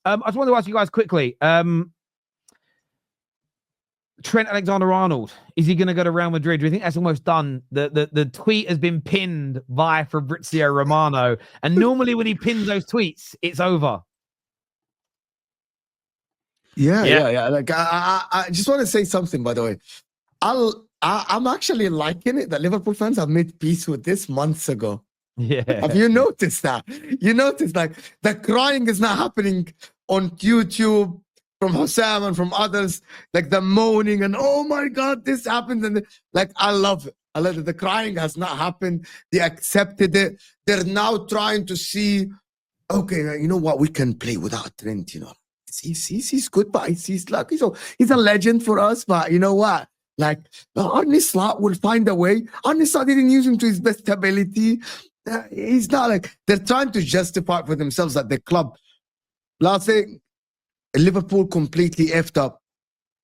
I just wanted to ask you guys quickly. Trent Alexander-Arnold, is he going to go to Real Madrid? Do you think that's almost done? The tweet has been pinned by Fabrizio Romano, and normally when he pins those tweets, it's over. Yeah. Like I just want to say something, by the way. I'm actually liking it that Liverpool fans have made peace with this months ago. Yeah. Have you noticed that? You notice like the crying is not happening on YouTube from Hossam and from others, like the moaning and oh my God, this happened. And like, I love it. I love it. The crying has not happened. They accepted it. They're now trying to see, okay, you know what? We can play without Trent, you know. He's good, but he's like, he's a legend for us. But you know what? Like, Arne Slot will find a way. Arne Slot didn't use him to his best ability. He's not like, they're trying to justify for themselves that the club. Last thing, Liverpool completely effed up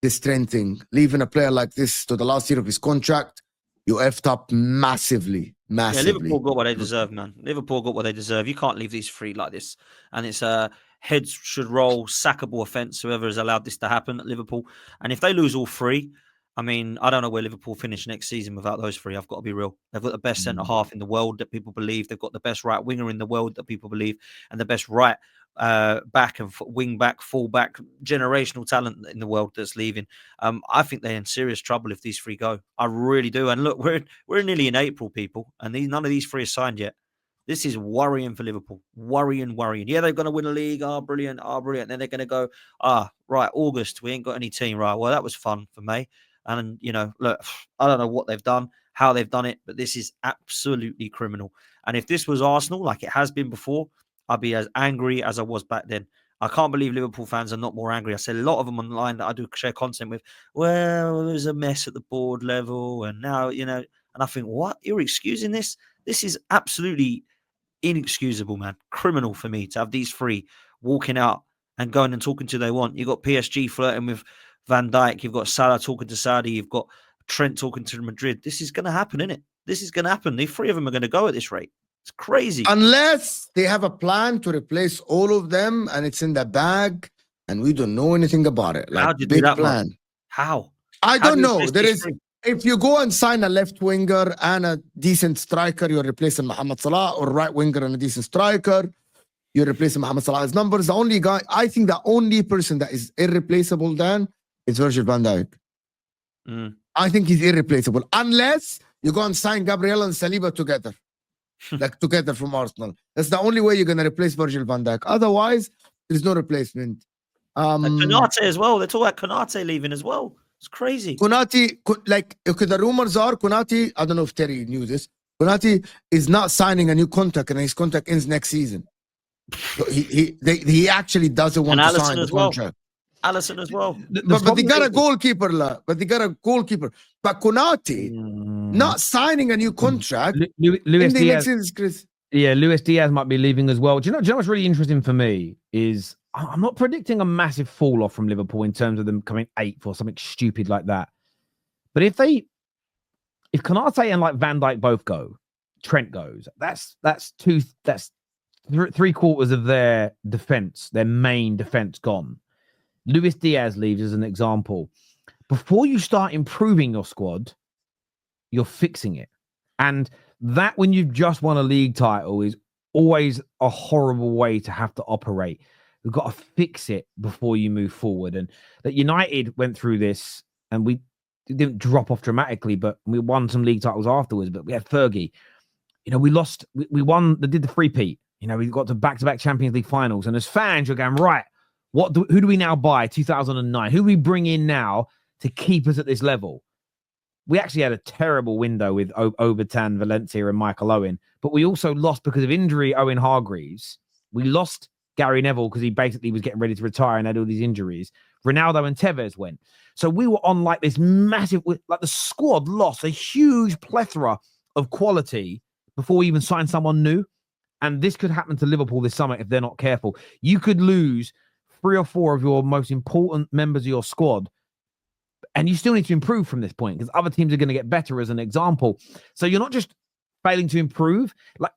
this Trent thing. Leaving a player like this to the last year of his contract, you effed up massively. Yeah, Liverpool got what they deserve, man. Liverpool got what they deserve. You can't leave these free like this. And it's heads should roll, sackable offence, whoever has allowed this to happen at Liverpool. And if they lose all three, I mean, I don't know where Liverpool finish next season without those three. I've got to be real. They've got the best centre-half in the world that people believe. They've got the best right winger in the world that people believe. And the best right back and wing back, full back, generational talent in the world that's leaving. I think they're in serious trouble if these three go. I really do. And look, we're nearly in April, people, and none of these three are signed yet. This is worrying for Liverpool. Worrying. Yeah, they're going to win a league. Brilliant. Then they're going to go, right, August, we ain't got any team. Right, well, that was fun for May. And, you know, look, I don't know what they've done, how they've done it, but this is absolutely criminal. And if this was Arsenal, like it has been before, I'd be as angry as I was back then. I can't believe Liverpool fans are not more angry. I said a lot of them online that I do share content with, well, there's a mess at the board level. And now, you know, and I think, what? You're excusing this? This is absolutely inexcusable, man. Criminal for me to have these three walking out and going and talking to who they want. You've got PSG flirting with Van Dijk, you've got Salah talking to Saudi, you've got Trent talking to Madrid. This is going to happen, isn't it? This is going to happen. The three of them are going to go at this rate. It's crazy. Unless they have a plan to replace all of them and it's in the bag and we don't know anything about it. Like, how do you big do that, plan. man? How? I How don't do you know. replace There these is, three? if you go and sign a left winger and a decent striker, you're replacing Mohamed Salah, or right winger and a decent striker, you're replacing Mohamed Salah's numbers. The only guy, I think the only person that is irreplaceable then is Virgil van Dijk. I think he's irreplaceable. Unless you go and sign Gabriel and Saliba together. Like together from Arsenal. That's the only way you're going to replace Virgil van Dijk. Otherwise, there's no replacement. Konate as well. They're talking about Konate leaving as well. It's crazy. Konate, like, okay, the rumors are Konate, I don't know if Terry knew this, Konate is not signing a new contract and his contract ends next season. So he actually doesn't want to sign the contract. Alisson as well. But they got a goalkeeper, But Konate not signing a new contract. Luis Diaz. Yeah, Luis Diaz might be leaving as well. Do you know what's really interesting for me is I'm not predicting a massive fall off from Liverpool in terms of them coming 8th or something stupid like that. But if Konate and like Van Dijk both go, Trent goes, that's 3/4 of their defense, their main defense gone. Luis Diaz leaves as an example. Before you start improving your squad, you're fixing it. And that, when you've just won a league title, is always a horrible way to have to operate. We've got to fix it before you move forward. And that United went through this, and we didn't drop off dramatically, but we won some league titles afterwards. But we had Fergie. You know, we lost. We won. They did the three-peat. You know, we got to back-to-back Champions League finals. And as fans, you're going, right, who do we now buy? 2009. Who do we bring in now to keep us at this level? We actually had a terrible window with Obertan, Valencia, and Michael Owen, but we also lost because of injury Owen Hargreaves. We lost Gary Neville because he basically was getting ready to retire and had all these injuries. Ronaldo and Tevez went. So we were on like this massive, like the squad lost a huge plethora of quality before we even signed someone new. And this could happen to Liverpool this summer if they're not careful. You could lose 3 or 4 of your most important members of your squad, and you still need to improve from this point because other teams are going to get better, as an example. So you're not just failing to improve. Like,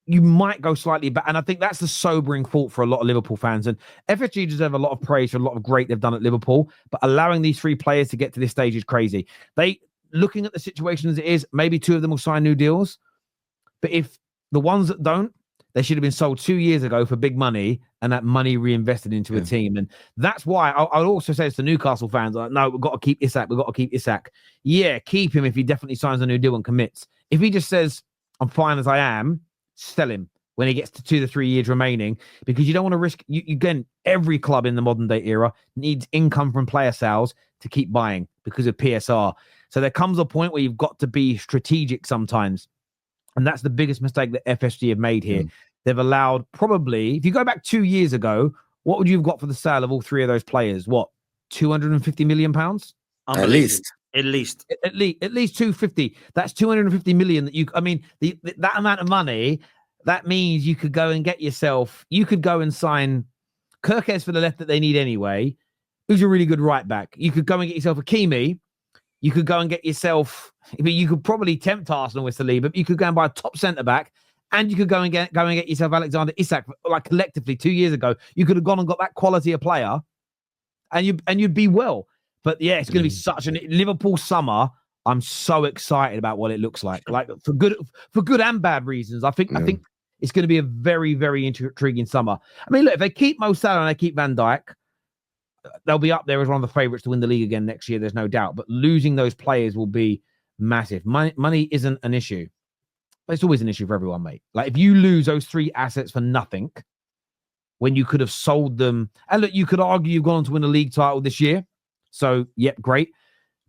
you might go slightly back. And I think that's the sobering thought for a lot of Liverpool fans. And FSG deserve a lot of praise for a lot of great they've done at Liverpool. But allowing these three players to get to this stage is crazy. Looking at the situation as it is, maybe two of them will sign new deals. But if the ones that don't, they should have been sold 2 years ago for big money and that money reinvested into a team. And that's why I'll also say this to Newcastle fans, like, no, we've got to keep Isak. We've got to keep Isak. Yeah, keep him if he definitely signs a new deal and commits. If he just says, I'm fine as I am, sell him when he gets to 2 to 3 years remaining, because you don't want to risk, again, every club in the modern day era needs income from player sales to keep buying because of PSR. So there comes a point where you've got to be strategic sometimes. And that's the biggest mistake that FSG have made here. They've allowed probably, if you go back 2 years ago, what would you have got for the sale of all three of those players? What, 250 million pounds? At least. At least 250. That's 250 million that that amount of money, that means you could go and get yourself, you could go and sign Kirkes for the left that they need anyway, who's a really good right back. You could go and get yourself a Kimi. You could go and get yourself, you could probably tempt Arsenal with the lead, but you could go and buy a top centre back, and you could go and get yourself Alexander-Isak. Like collectively 2 years ago, you could have gone and got that quality of player, and you'd be well. But yeah, it's going to be such a Liverpool summer. I'm so excited about what it looks like for good and bad reasons. I think it's going to be a very, very intriguing summer. I mean, look, if they keep Mo Salah and they keep Van Dijk, they'll be up there as one of the favourites to win the league again next year. There's no doubt. But losing those players will be massive. Money isn't an issue. But it's always an issue for everyone, mate. Like if you lose those three assets for nothing, when you could have sold them, and look, you could argue you've gone on to win a league title this year. So, yep, great.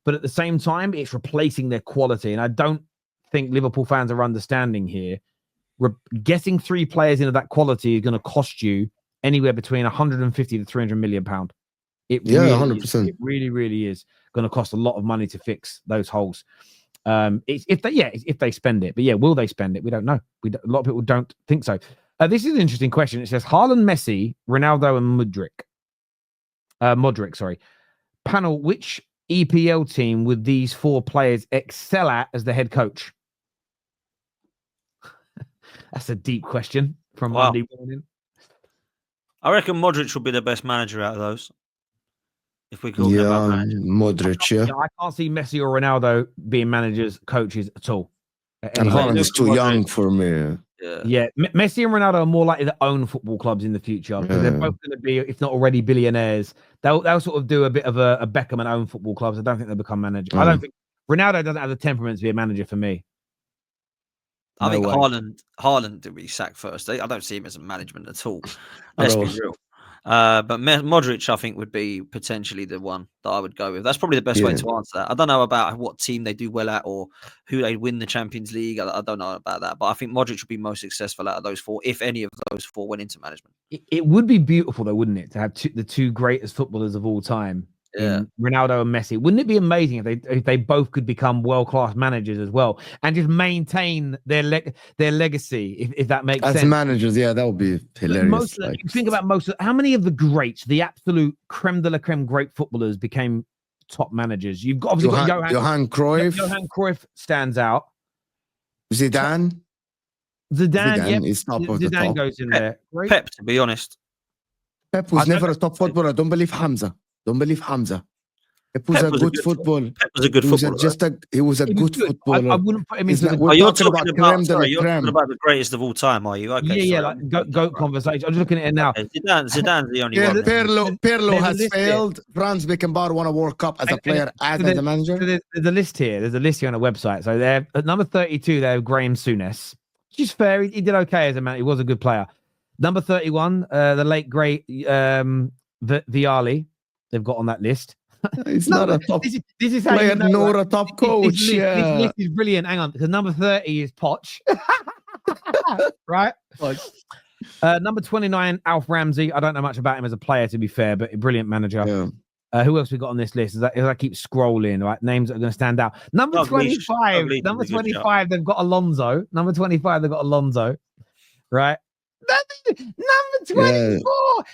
But at the same time, it's replacing their quality. And I don't think Liverpool fans are understanding here. Getting three players into that quality is going to cost you anywhere between 150 to 300 million pound. It really 100%. It really, really is going to cost a lot of money to fix those holes. If they spend it, but yeah, will they spend it? We don't know. A lot of people don't think so. This is an interesting question. It says Haaland, Messi, Ronaldo, and Modric. Sorry, panel. Which EPL team would these four players excel at as the head coach? That's a deep question from Monday morning. I reckon Modric will be the best manager out of those. If we talk about Modric, I can't see Messi or Ronaldo being coaches at all. And Haaland is too young for me. Yeah. Messi and Ronaldo are more likely to own football clubs in the future because they're both going to be, if not already, billionaires. They'll sort of do a bit of a Beckham and own football clubs. I don't think they'll become managers. I don't think Ronaldo doesn't have the temperament to be a manager for me. I think Haaland will be sacked first. I don't see him as a management at all. Let's be real. But Modric, I think, would be potentially the one that I would go with. That's probably the best way to answer that. I don't know about what team they do well at or who they win the Champions League. I don't know about that. But I think Modric would be most successful out of those four, if any of those four went into management. It would be beautiful, though, wouldn't it, to have the two greatest footballers of all time, Ronaldo and Messi. Wouldn't it be amazing if they both could become world-class managers as well and just maintain their legacy, if that makes sense? As managers, that would be hilarious. Think about how many of the greats, the absolute creme de la creme great footballers became top managers. You've got obviously Johan Cruyff. Johan Cruyff stands out. Zidane is top of the top. Zidane goes in there. Pep, to be honest. Pep was never a top footballer. Don't believe Hamza. Pep was a good footballer. Pep was a good footballer. He was a good footballer. I wouldn't put him into you're talking about the greatest of all time, are you? Okay, like GOAT conversation. I'm just looking at it now. Zidane's the only one. Pirlo has failed. Franz Beckenbauer won a World Cup as a player and as a manager. So there's a list here. There's a list here on a website. So they're at number 32. They have Graham Souness, which is fair. He did okay as a man. He was a good player. Number 31, the late great Vialli. They've got on that list. It's not a top this is player nor a top coach. This list is brilliant. Hang on, because number 30 is Poch. Right? Number 29, Alf Ramsey. I don't know much about him as a player, to be fair, but a brilliant manager. Yeah. Who else we got on this list? As I keep scrolling, right? Names that are going to stand out. Number 25. Number 25, they've got Alonso. Number 25, they've got Alonso. Right? Number 24.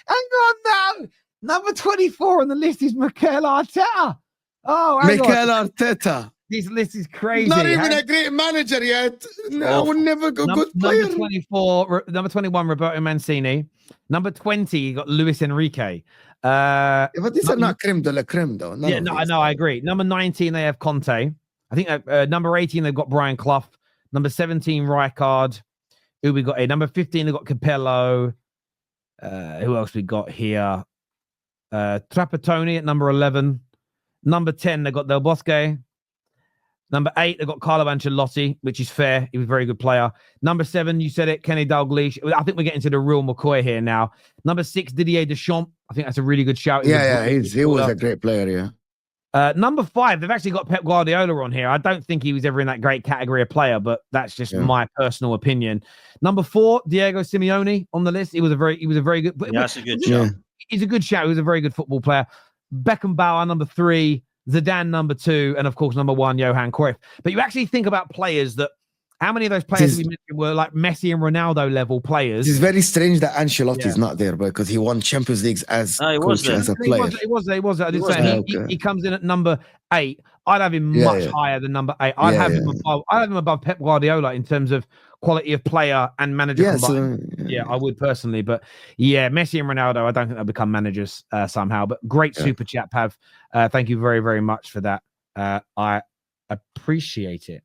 Hang on now. Number 24 on the list is Mikel Arteta. Oh, Mikel Arteta. This list is crazy. Not even a great manager yet. I would never go good player. Number 24, number 21, Roberto Mancini. Number 20, you got Luis Enrique. Yeah, but these are not creme de la creme, though. I agree. Number 19, they have Conte. I think number 18, they've got Brian Clough. Number 17, Rijkaard. Who we got here? Number 15, they've got Capello. Who else we got here? Trapattoni at number 11. Number 10, they've got Del Bosque. Number 8, they've got Carlo Ancelotti, which is fair. He was a very good player. Number 7, you said it, Kenny Dalglish. I think we're getting to the real McCoy here now. Number 6, Didier Deschamps. I think that's a really good shout. He was a great player, yeah. Number 5, they've actually got Pep Guardiola on here. I don't think he was ever in that great category of player, but that's just my personal opinion. Number 4, Diego Simeone on the list. He was a very good. Yeah, that's a good shout. He's a good shout. He was a very good football player. Beckenbauer, number 3. Zidane, number 2, and of course, number 1, Johan Cruyff. But you actually think about players that, how many of those players we mentioned were like Messi and Ronaldo level players? It's very strange that Ancelotti is not there because he won Champions Leagues as coach, as a player. He was. I didn't say he comes in at number 8. I'd have him much higher than number 8. I'd have him above Pep Guardiola in terms of quality of player and manager combined. I would personally, but Messi and Ronaldo, I don't think they'll become managers somehow. But great super chat, Pav. Thank you very, very much for that. I appreciate it.